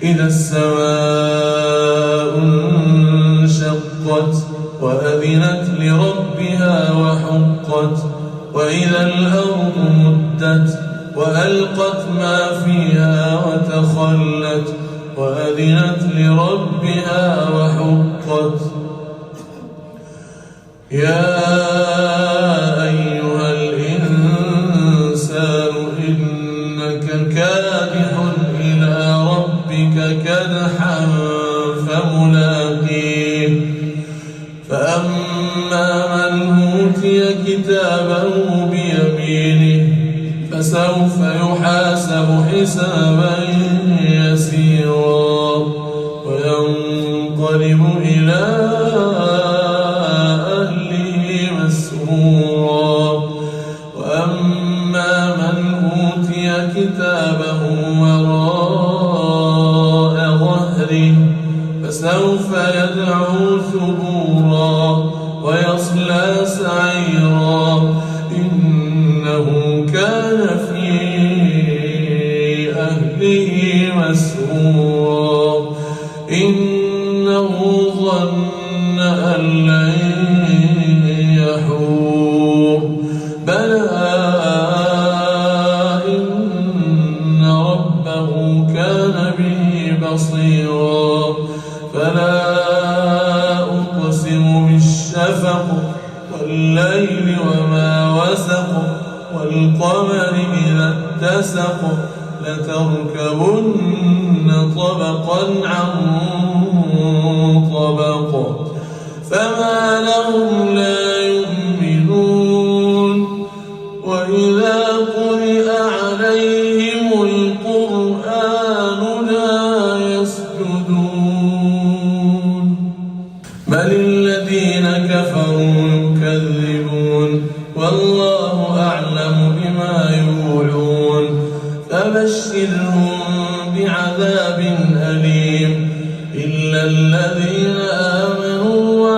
إذا السماء انشقت وأذنت لربها وحقت وإذا الأرض مدت وألقت ما فيها وتخلت وأذنت لربها وحقت يا أيها الإنسان إنك كادح إلى ربك كدحا فملاقيه فأما من أوتي كتابه بيمينه فسوف يحاسب حسابا يسيرا وينقلب إلى أهله مسرورا وأما من أوتي كتابه وراء ظهره فسوف يدعو ثبورا ويصلى سعيرا إنه كان في أهله مسرورا إنه ظن أن لن يحور بلى إن ربه كان به بصيرا فلا أقسم بالشفق والليل وما وسق والقمر إذا اتسق لتركبن طبقا عن طبق فما لهم لا يؤمنون وإذا قرئ عليهم القرآن لا يسجدون بل الذين كفروا يكذبون والله أعلم بما يوعون فبشرهم بعذاب أليم إلا الذين آمنوا